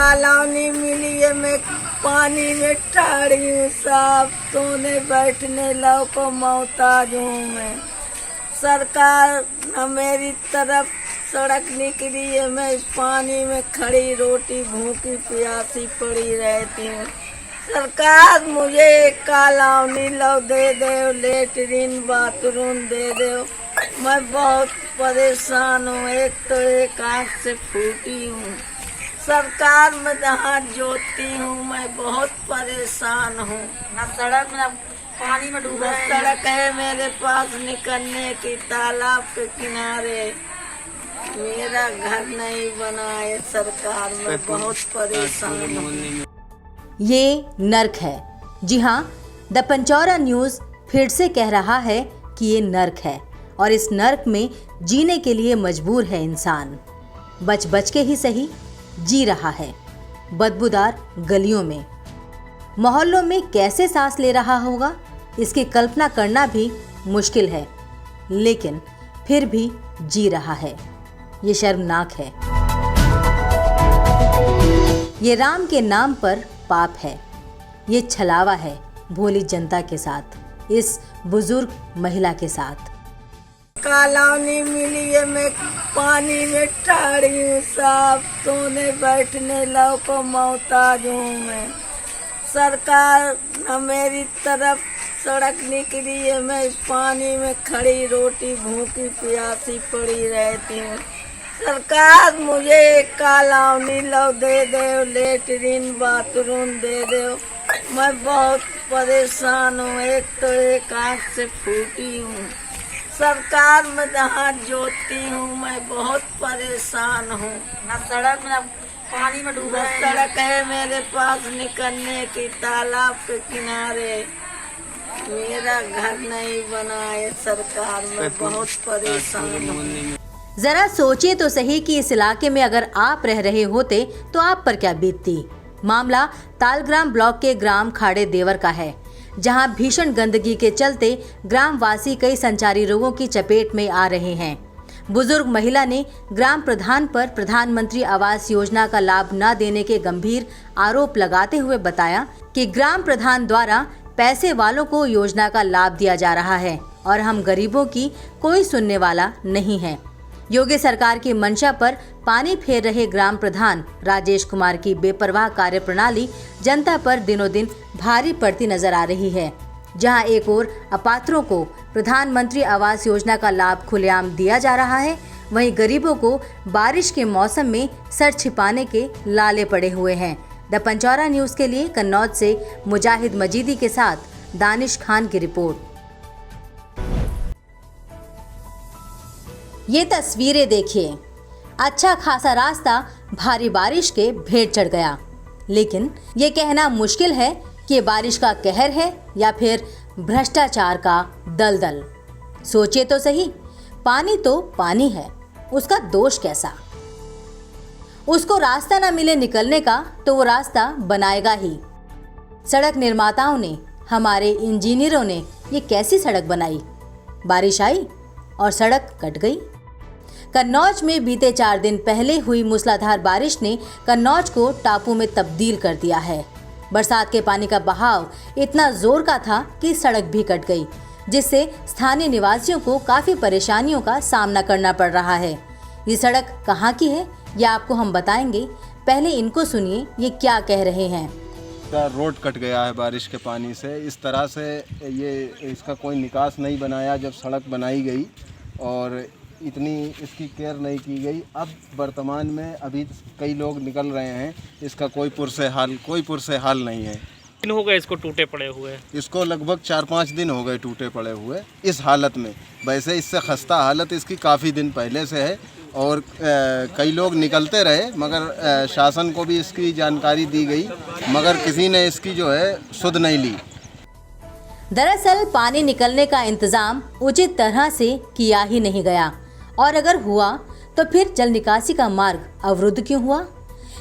Colony मिली है, मैं पानी में ठाड़ी हूँ, साफ सोने बैठने लो को मोहताज हूँ मैं। सरकार न मेरी तरफ सड़क निकली है, मैं पानी में खड़ी रोटी भूखी प्यासी पड़ी रहती हूँ। सरकार मुझे एक कॉलोनी लो दे दो, लेटरिन बाथरूम दे दो। मैं बहुत परेशान हूँ, एक तो एक आँख से फूटी हूँ। सरकार में हाथ जोड़ती हूँ, मैं बहुत परेशान हूँ। ना सड़क में पानी में डूबा है। सड़क है मेरे पास निकलने की, तालाब के किनारे। मेरा घर नहीं बना है, सरकार में बहुत परेशान हूँ। ये नर्क है। जी हाँ, द पंचौरा न्यूज़ फिर से कह रहा है कि ये नर्क है और इस नर्क में जीने के लिए मजबूर है इंसान। बच बच के ही सही जी रहा है बदबूदार गलियों में। मोहल्लों में कैसे सांस ले रहा होगा, इसकी कल्पना करना भी मुश्किल है, लेकिन फिर भी जी रहा है। ये शर्मनाक है। ये राम के नाम पर पाप है। ये छलावा है भोली जनता के साथ, इस बुजुर्ग महिला के साथ। कॉलोनी मिली है, मैं पानी में ठाड़ी हूँ, साफ सोने बैठने लो को मोहताज हूँ मैं। सरकार न मेरी तरफ सड़क निकली है, मैं पानी में खड़ी रोटी भूखी प्यासी पड़ी रहती हूँ। सरकार मुझे एक कॉलोनी लो दे दो, लेटरिन बाथरूम दे दो। मैं बहुत परेशान हूँ, एक तो एक आँख से फूटी हूँ। सरकार में हाथ जोड़ती हूँ, मैं बहुत परेशान हूँ। ना सड़क में पानी में डूबा है। सड़क है मेरे पास निकलने की, तालाब के किनारे। मेरा घर नहीं बना है, सरकार में बहुत परेशान हूँ। जरा सोचिए तो सही कि इस इलाके में अगर आप रह रहे होते तो आप पर क्या बीतती। मामला तालग्राम ब्लॉक के ग्राम खाड़े देवर का है, जहां भीषण गंदगी के चलते ग्रामवासी कई संचारी रोगों की चपेट में आ रहे हैं। बुजुर्ग महिला ने ग्राम प्रधान पर प्रधानमंत्री आवास योजना का लाभ न देने के गंभीर आरोप लगाते हुए बताया कि ग्राम प्रधान द्वारा पैसे वालों को योजना का लाभ दिया जा रहा है और हम गरीबों की कोई सुनने वाला नहीं है। योगी सरकार की मंशा पर पानी फेर रहे ग्राम प्रधान राजेश कुमार की बेपरवाह कार्यप्रणाली जनता पर दिनों दिन भारी पड़ती नजर आ रही है। जहां एक ओर अपात्रों को प्रधानमंत्री आवास योजना का लाभ खुलेआम दिया जा रहा है, वहीं गरीबों को बारिश के मौसम में सर छिपाने के लाले पड़े हुए हैं। द पंचौरा न्यूज़ के लिए कन्नौज से मुजाहिद मजीदी के साथ दानिश खान की रिपोर्ट। ये तस्वीरें देखिए। अच्छा खासा रास्ता भारी बारिश के भेंट चढ़ गया, लेकिन ये कहना मुश्किल है कि बारिश का कहर है या फिर भ्रष्टाचार का दलदल। सोचिए तो सही, पानी तो पानी है, उसका दोष कैसा? उसको रास्ता ना मिले निकलने का तो वो रास्ता बनाएगा ही। सड़क निर्माताओं ने, हमारे इंजीनियरों ने ये कैसी सड़क बनाई? बारिश आई और सड़क कट गई। कन्नौज में बीते 4 दिन पहले हुई मूसलाधार बारिश ने कन्नौज को टापू में तब्दील कर दिया है। बरसात के पानी का बहाव इतना जोर का था कि सड़क भी कट गई, जिससे स्थानीय निवासियों को काफी परेशानियों का सामना करना पड़ रहा है। ये सड़क कहाँ की है, यह आपको हम बताएंगे। पहले इनको सुनिए, ये क्या कह रहे हैं। रोड कट गया है बारिश के पानी से। इस तरह से ये इसका कोई निकास नहीं बनाया जब सड़क बनाई गई, और इतनी इसकी केयर नहीं की गई। अब वर्तमान में अभी कई लोग निकल रहे हैं, इसका कोई पुरसे हाल नहीं है। दिन हो गए इसको टूटे पड़े हुए? इसको लगभग 4-5 दिन हो गए टूटे पड़े हुए इस हालत में। वैसे इससे खस्ता हालत इसकी काफ़ी दिन पहले से है, और कई लोग निकलते रहे, मगर शासन को भी इसकी जानकारी दी गई, मगर किसी ने इसकी जो है सुध नहीं ली। दरअसल पानी निकलने का इंतजाम उचित तरह से किया ही नहीं गया, और अगर हुआ तो फिर जल निकासी का मार्ग अवरुद्ध क्यों हुआ?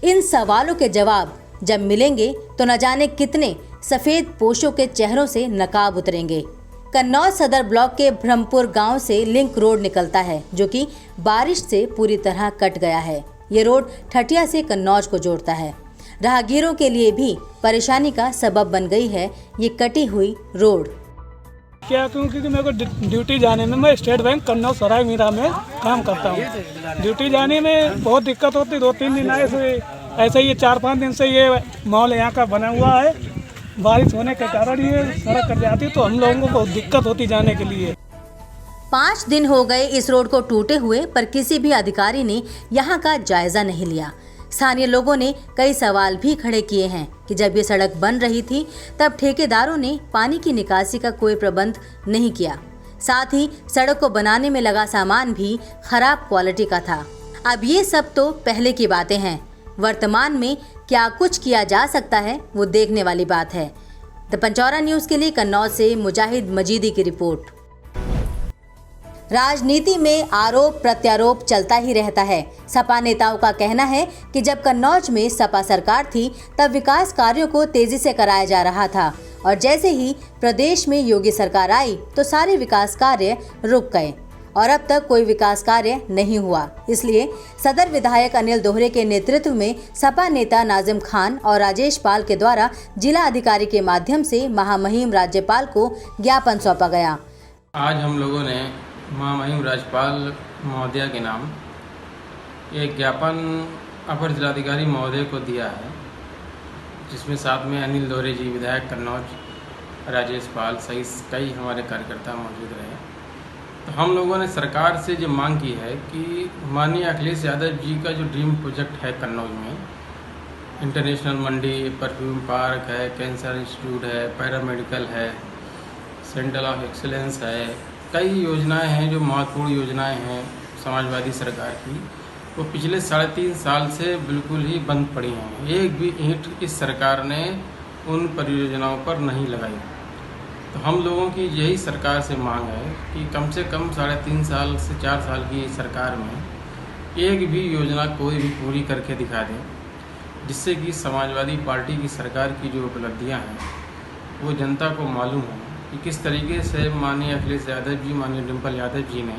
इन सवालों के जवाब जब मिलेंगे तो न जाने कितने सफेद पोशों के चेहरों से नकाब उतरेंगे। कन्नौज सदर ब्लॉक के ब्रह्मपुर गांव से लिंक रोड निकलता है, जो कि बारिश से पूरी तरह कट गया है। ये रोड ठठिया से कन्नौज को जोड़ता है। राहगीरों के लिए भी परेशानी का सबब बन गई है ये कटी हुई रोड। क्या क्योंकि मेरे को ड्यूटी जाने में, मैं स्टेट बैंक कन्नौज सराय मीरा में काम करता हूँ। ड्यूटी जाने में बहुत दिक्कत होती, 2-3 दिन ऐसे ही 4-5 दिन से ये मॉल यहाँ का बना हुआ है। बारिश होने के कारण ये सड़क कट जाती तो हम लोगों को बहुत दिक्कत होती जाने के लिए। 5 दिन हो गए इस रोड को टूटे हुए, पर किसी भी अधिकारी ने यहाँ का जायजा नहीं लिया। स्थानीय लोगों ने कई सवाल भी खड़े किए हैं कि जब ये सड़क बन रही थी तब ठेकेदारों ने पानी की निकासी का कोई प्रबंध नहीं किया। साथ ही सड़क को बनाने में लगा सामान भी खराब क्वालिटी का था। अब ये सब तो पहले की बातें हैं, वर्तमान में क्या कुछ किया जा सकता है वो देखने वाली बात है। द पंचौरा न्यूज़ के लिए कन्नौज से मुजाहिद मजीदी की रिपोर्ट। राजनीति में आरोप प्रत्यारोप चलता ही रहता है। सपा नेताओं का कहना है कि जब कन्नौज में सपा सरकार थी तब विकास कार्यों को तेजी से कराया जा रहा था और जैसे ही प्रदेश में योगी सरकार आई तो सारे विकास कार्य रुक गए और अब तक कोई विकास कार्य नहीं हुआ। इसलिए सदर विधायक अनिल दोहरे के नेतृत्व में सपा नेता नाजिम खान और राजेश पाल के द्वारा जिला अधिकारी के माध्यम से महामहिम राज्यपाल को ज्ञापन सौंपा गया। आज हम लोगों ने महामहिम राज्यपाल महोदया के नाम एक ज्ञापन अपर जिलाधिकारी महोदय को दिया है, जिसमें साथ में अनिल दोहरे जी विधायक कन्नौज, राजेश पाल सहित कई हमारे कार्यकर्ता मौजूद रहे। तो हम लोगों ने सरकार से जो मांग की है कि माननीय अखिलेश यादव जी का जो ड्रीम प्रोजेक्ट है कन्नौज में, इंटरनेशनल मंडी, परफ्यूम पार्क है, कैंसर इंस्टीट्यूट है, पैरामेडिकल है, सेंटर ऑफ एक्सीलेंस है, कई योजनाएं हैं जो महत्वपूर्ण योजनाएं हैं समाजवादी सरकार की, वो पिछले 3.5 साल से बिल्कुल ही बंद पड़ी हैं। एक भी ईंट इस सरकार ने उन परियोजनाओं पर नहीं लगाई। तो हम लोगों की यही सरकार से मांग है कि कम से कम 3.5 साल से 4 साल की सरकार में एक भी योजना कोई भी पूरी करके दिखा दें, जिससे कि समाजवादी पार्टी की सरकार की जो उपलब्धियां हैं वो जनता को मालूम हो कि किस तरीके से माननीय अखिलेश यादव जी, माननीय डिम्पल यादव जी ने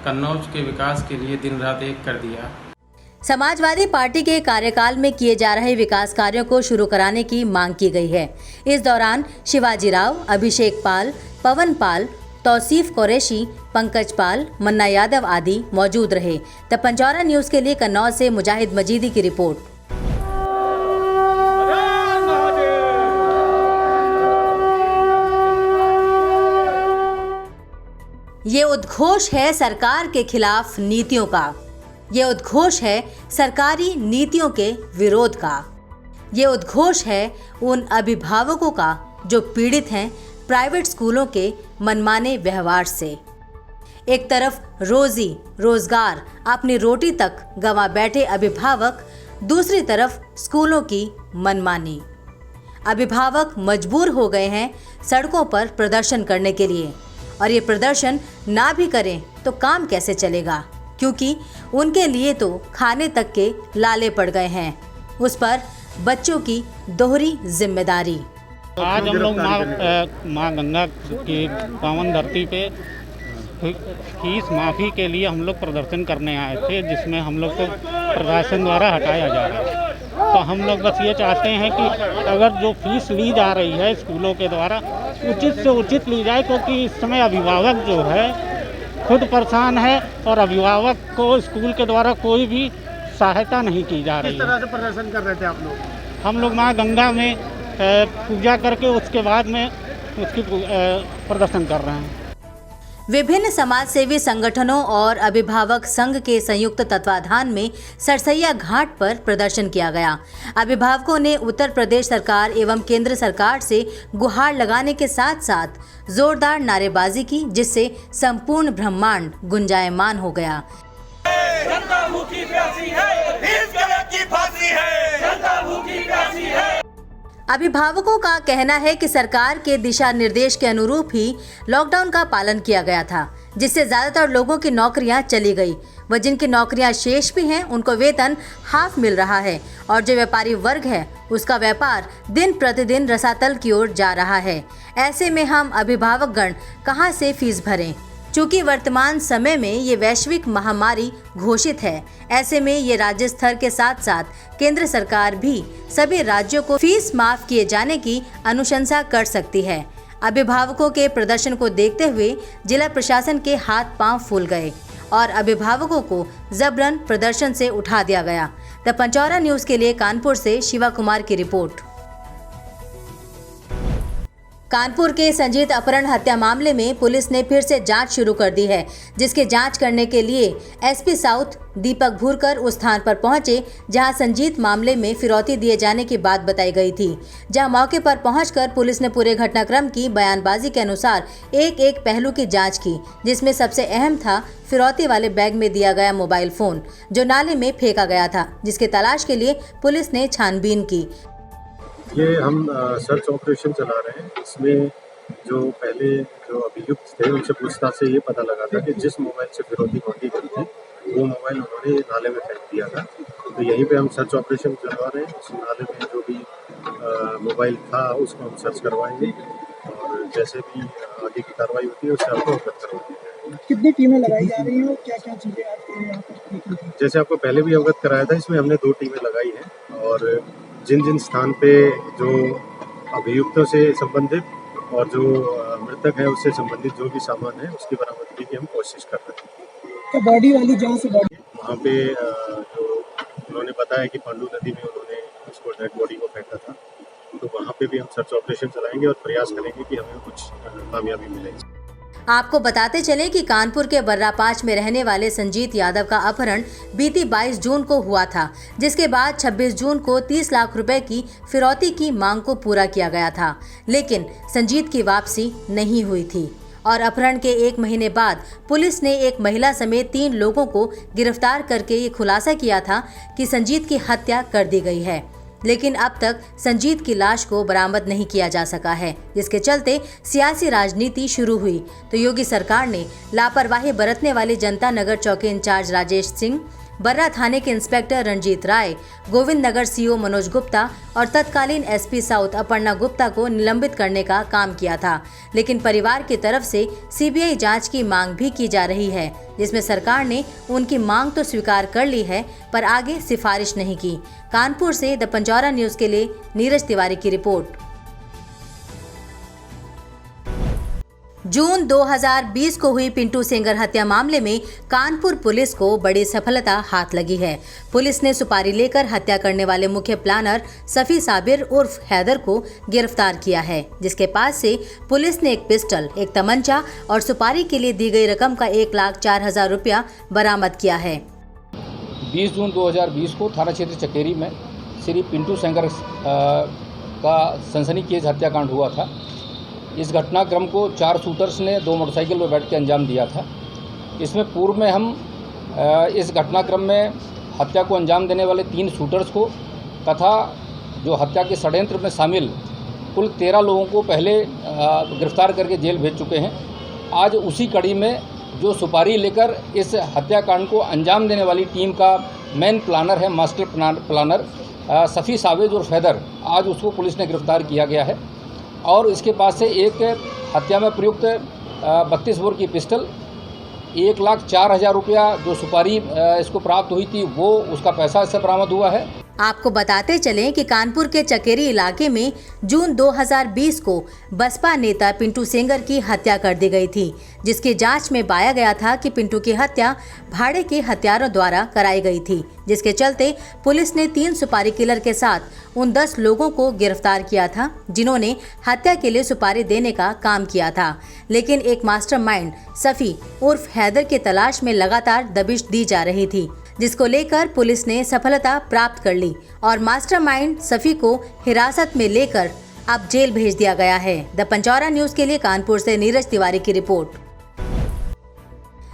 कन्नौज के विकास के लिए दिन रात एक कर दिया। समाजवादी पार्टी के कार्यकाल में किए जा रहे विकास कार्यों को शुरू कराने की मांग की गई है। इस दौरान शिवाजी राव, अभिषेक पाल, पवन पाल, तौसीफ कुरैशी, पंकज पाल, मन्ना यादव आदि मौजूद रहे। द पंचौरा न्यूज़ के लिए कन्नौज से मुजाहिद मजीदी की रिपोर्ट। ये उद्घोष है सरकार के खिलाफ नीतियों का, ये उद्घोष है सरकारी नीतियों के विरोध का, ये उद्घोष है उन अभिभावकों का जो पीड़ित हैं प्राइवेट स्कूलों के मनमाने व्यवहार से। एक तरफ रोजी रोजगार, अपनी रोटी तक गंवा बैठे अभिभावक, दूसरी तरफ स्कूलों की मनमानी। अभिभावक मजबूर हो गए हैं सड़कों पर प्रदर्शन करने के लिए, और ये प्रदर्शन ना भी करें तो काम कैसे चलेगा, क्योंकि उनके लिए तो खाने तक के लाले पड़ गए हैं, उस पर बच्चों की दोहरी जिम्मेदारी। आज हम लोग माँ गंगा की पावन धरती पे फीस माफ़ी के लिए हम लोग प्रदर्शन करने आए थे, जिसमें हम लोग को प्रशासन द्वारा हटाया जा रहा है। तो हम लोग बस ये चाहते हैं कि अगर जो फीस ली जा रही है स्कूलों के द्वारा उचित से उचित ली जाए, क्योंकि इस समय अभिभावक जो है खुद परेशान है और अभिभावक को स्कूल के द्वारा कोई भी सहायता नहीं की जा रही है। किस तरह से प्रदर्शन कर रहे थे आप लोग? हम लोग माँ गंगा में पूजा करके उसके बाद में उसकी प्रदर्शन कर रहे हैं। विभिन्न समाजसेवी संगठनों और अभिभावक संघ के संयुक्त तत्वाधान में सरसैया घाट पर प्रदर्शन किया गया। अभिभावकों ने उत्तर प्रदेश सरकार एवं केंद्र सरकार से गुहार लगाने के साथ साथ जोरदार नारेबाजी की, जिससे संपूर्ण ब्रह्मांड गुंजायमान हो गया। जनता भूखी प्यासी है, इस गलत की फांसी है, जनता भूखी प्यासी है। अभिभावकों का कहना है कि सरकार के दिशा निर्देश के अनुरूप ही लॉकडाउन का पालन किया गया था, जिससे ज्यादातर लोगों की नौकरियां चली गई व जिनकी नौकरियां शेष भी हैं उनको वेतन हाफ मिल रहा है, और जो व्यापारी वर्ग है उसका व्यापार दिन प्रतिदिन रसातल की ओर जा रहा है। ऐसे में हम अभिभावकगण कहां से फीस भरें? चूँकि वर्तमान समय में ये वैश्विक महामारी घोषित है, ऐसे में ये राज्य स्तर के साथ साथ केंद्र सरकार भी सभी राज्यों को फीस माफ किए जाने की अनुशंसा कर सकती है। अभिभावकों के प्रदर्शन को देखते हुए जिला प्रशासन के हाथ पांव फूल गए और अभिभावकों को जबरन प्रदर्शन से उठा दिया गया। द पंचौरा न्यूज के लिए कानपुर से शिवा कुमार की रिपोर्ट। कानपुर के संजीत अपहरण हत्या मामले में पुलिस ने फिर से जांच शुरू कर दी है, जिसके जांच करने के लिए एसपी साउथ दीपक भूरकर उस स्थान पर पहुंचे जहां संजीत मामले में फिरौती दिए जाने की बात बताई गई थी। जहां मौके पर पहुंचकर पुलिस ने पूरे घटनाक्रम की बयानबाजी के अनुसार एक एक पहलू की जांच की, जिसमें सबसे अहम था फिरौती वाले बैग में दिया गया मोबाइल फोन जो नाले में फेंका गया था, जिसके तलाश के लिए पुलिस ने छानबीन की। ये हम सर्च ऑपरेशन चला रहे हैं। इसमें जो पहले जो अभियुक्त थे उनसे पूछताछ से ये पता लगा था कि जिस मोबाइल से फिरौती मांगी गई थी वो मोबाइल उन्होंने नाले में फेंक दिया था। तो यहीं पे हम सर्च ऑपरेशन चलवा रहे हैं। उस नाले में जो भी मोबाइल था उसको हम सर्च करवाएंगे और जैसे भी आगे की कार्रवाई होती है उससे आपको अवगत करवाएंगे। कितनी टीमें लगाई जा रही हैं और क्या क्या चीज़ें आपके यहाँ पर? जैसे आपको पहले भी अवगत कराया था, इसमें हमने 2 टीमें लगाई हैं और जिन जिन स्थान पे जो अभियुक्तों से संबंधित और जो मृतक है उससे संबंधित जो भी सामान है उसकी बरामदगी की हम कोशिश कर रहे हैं। तो बॉडी वाली जहाँ से बॉडी वहाँ पे जो उन्होंने बताया कि पांडू नदी में उन्होंने उसको डेड बॉडी को फेंका था, तो वहाँ पे भी हम सर्च ऑपरेशन चलाएंगे और प्रयास करेंगे कि हमें कुछ कामयाबी मिले। आपको बताते चलें कि कानपुर के बर्रापाच में रहने वाले संजीत यादव का अपहरण बीती 22 जून को हुआ था, जिसके बाद 26 जून को 30 लाख रुपए की फिरौती की मांग को पूरा किया गया था, लेकिन संजीत की वापसी नहीं हुई थी और अपहरण के 1 महीने बाद पुलिस ने एक महिला समेत 3 लोगों को गिरफ्तार करके ये खुलासा किया था कि संजीत की हत्या कर दी गई है, लेकिन अब तक संजीत की लाश को बरामद नहीं किया जा सका है, जिसके चलते सियासी राजनीति शुरू हुई तो योगी सरकार ने लापरवाही बरतने वाले जनता नगर चौकी इंचार्ज राजेश सिंह, बर्रा थाने के इंस्पेक्टर रंजीत राय, गोविंद नगर सीओ मनोज गुप्ता और तत्कालीन एसपी साउथ अपर्णा गुप्ता को निलंबित करने का काम किया था। लेकिन परिवार की तरफ से सीबीआई जांच की मांग भी की जा रही है, जिसमें सरकार ने उनकी मांग तो स्वीकार कर ली है पर आगे सिफारिश नहीं की। कानपुर से द पंचौरा न्यूज के लिए नीरज तिवारी की रिपोर्ट। जून 2020 को हुई पिंटू सेंगर हत्या मामले में कानपुर पुलिस को बड़ी सफलता हाथ लगी है। पुलिस ने सुपारी लेकर हत्या करने वाले मुख्य प्लानर सफी साबिर उर्फ हैदर को गिरफ्तार किया है, जिसके पास से पुलिस ने एक पिस्टल, एक तमंचा और सुपारी के लिए दी गई रकम का 1,04,000 रुपया बरामद किया है। 20 जून 2020 को थाना क्षेत्र चकेरी में श्री पिंटू सेंगर का सनसनीखेज हत्याकांड हुआ था। इस घटनाक्रम को 4 शूटर्स ने 2 मोटरसाइकिल पर बैठ के अंजाम दिया था। इसमें पूर्व में हम इस घटनाक्रम में हत्या को अंजाम देने वाले 3 शूटर्स को तथा जो हत्या के षड्यंत्र में शामिल कुल 13 लोगों को पहले गिरफ्तार करके जेल भेज चुके हैं। आज उसी कड़ी में जो सुपारी लेकर इस हत्याकांड को अंजाम देने वाली टीम का मेन प्लानर है, मास्टर प्लानर सफ़ी सावेज और फैदर, आज उसको पुलिस ने गिरफ्तार किया गया है और इसके पास से एक हत्या में प्रयुक्त 32 बोर की पिस्टल, 1,04,000 रुपया जो सुपारी इसको प्राप्त हुई थी वो उसका पैसा इससे बरामद हुआ है। आपको बताते चलें कि कानपुर के चकेरी इलाके में जून 2020 को बसपा नेता पिंटू सेंगर की हत्या कर दी गई थी, जिसकी जांच में पाया गया था कि पिंटू की हत्या भाड़े के हत्यारों द्वारा कराई गई थी, जिसके चलते पुलिस ने 3 सुपारी किलर के साथ उन 10 लोगों को गिरफ्तार किया था जिन्होंने हत्या के लिए सुपारी देने का काम किया था। लेकिन एक मास्टरमाइंड सफी उर्फ हैदर की तलाश में लगातार दबिश दी जा रही थी, जिसको लेकर पुलिस ने सफलता प्राप्त कर ली और मास्टरमाइंड सफी को हिरासत में लेकर अब जेल भेज दिया गया है। द पंचौरा न्यूज के लिए कानपुर से नीरज तिवारी की रिपोर्ट।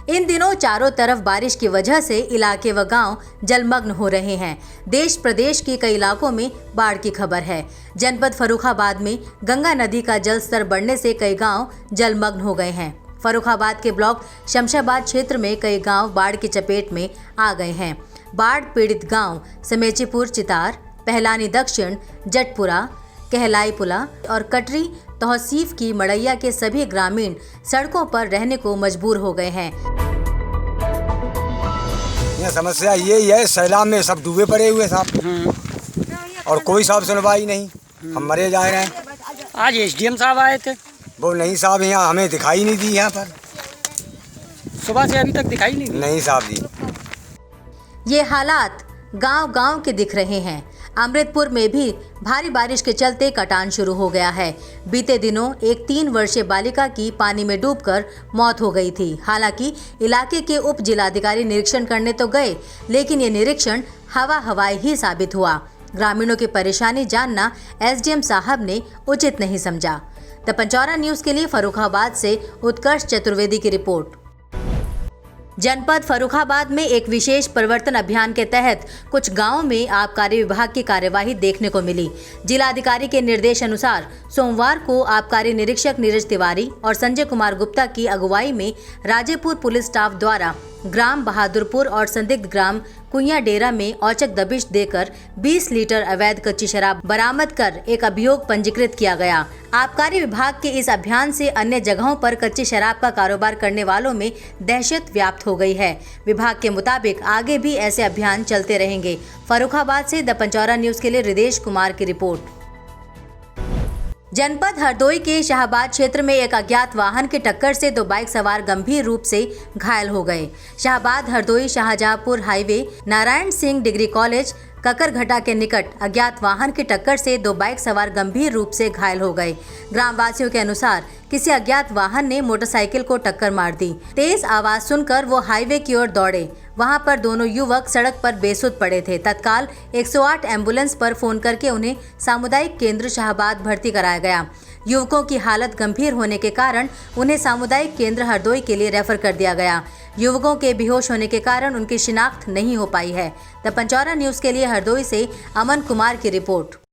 इन दिनों चारों तरफ बारिश की वजह से इलाके व गांव जलमग्न हो रहे हैं। देश प्रदेश के कई इलाकों में बाढ़ की खबर है। जनपद फर्रुखाबाद में गंगा नदी का जल स्तर बढ़ने से कई गांव जलमग्न हो गए हैं। फर्रुखाबाद के ब्लॉक शमशाबाद क्षेत्र में कई गांव बाढ़ की चपेट में आ गए हैं। बाढ़ पीड़ित गांव समेचीपुर, चितार, पहलानी दक्षिण, जटपुरा, कहलाई पुला और कटरी तहसीफ की मड़ैया के सभी ग्रामीण सड़कों पर रहने को मजबूर हो गए हैं। यह समस्या यही है, सैलाब में सब डूबे पड़े हुए साहब और कोई साहब सुनवाई नहीं, हम मरे जा रहे हैं। आज एसडीएम साहब आए थे, वो नहीं साहब यहाँ हमें दिखाई नहीं दी, यहाँ पर सुबह से अभी तक दिखाई नहीं साहब दी। ये हालात गांव-गांव के दिख रहे हैं। अमृतपुर में भी भारी बारिश के चलते कटान शुरू हो गया है। बीते दिनों एक 3 वर्षीय बालिका की पानी में डूबकर मौत हो गई थी। हालांकि इलाके के उप जिलाधिकारी निरीक्षण करने तो गए, लेकिन ये निरीक्षण हवाई ही साबित हुआ। ग्रामीणों की परेशानी जानना एसडीएम साहब ने उचित नहीं समझा। द पंचौरा न्यूज के लिए फर्रुखाबाद से उत्कर्ष चतुर्वेदी की रिपोर्ट। जनपद फर्रुखाबाद में एक विशेष परिवर्तन अभियान के तहत कुछ गांवों में आबकारी विभाग की कार्यवाही देखने को मिली। जिलाधिकारी के निर्देश अनुसार सोमवार को आबकारी निरीक्षक नीरज तिवारी और संजय कुमार गुप्ता की अगुवाई में राजेपुर पुलिस स्टाफ द्वारा ग्राम बहादुरपुर और संदिग्ध ग्राम कुइया डेरा में औचक दबिश देकर 20 लीटर अवैध कच्ची शराब बरामद कर एक अभियोग पंजीकृत किया गया। आबकारी विभाग के इस अभियान से अन्य जगहों पर कच्ची शराब का कारोबार करने वालों में दहशत व्याप्त हो गई है। विभाग के मुताबिक आगे भी ऐसे अभियान चलते रहेंगे। फर्रुखाबाद से द पंचौरा न्यूज के लिए हृदेश कुमार की रिपोर्ट। जनपद हरदोई के शाहबाद क्षेत्र में एक अज्ञात वाहन की टक्कर से 2 बाइक सवार गंभीर रूप से घायल हो गए। Shahabad Hardoi Shahjahanpur highway Narayan Singh degree college Kakarghata के निकट अज्ञात वाहन की टक्कर से 2 बाइक सवार गंभीर रूप से घायल हो गए। ग्रामवासियों के अनुसार किसी अज्ञात वाहन ने मोटरसाइकिल को टक्कर मार दी। तेज आवाज सुनकर वो हाईवे की ओर दौड़े। वहां पर दोनों युवक सड़क पर बेसुध पड़े थे। तत्काल 108 एम्बुलेंस पर फोन करके उन्हें सामुदायिक केंद्र शाहबाद भर्ती कराया गया। युवकों की हालत गंभीर होने के कारण उन्हें सामुदायिक केंद्र हरदोई के लिए रेफर कर दिया गया। युवकों के बेहोश होने के कारण उनकी शिनाख्त नहीं हो पाई है। द पंचौरा न्यूज के लिए हरदोई से अमन कुमार की रिपोर्ट।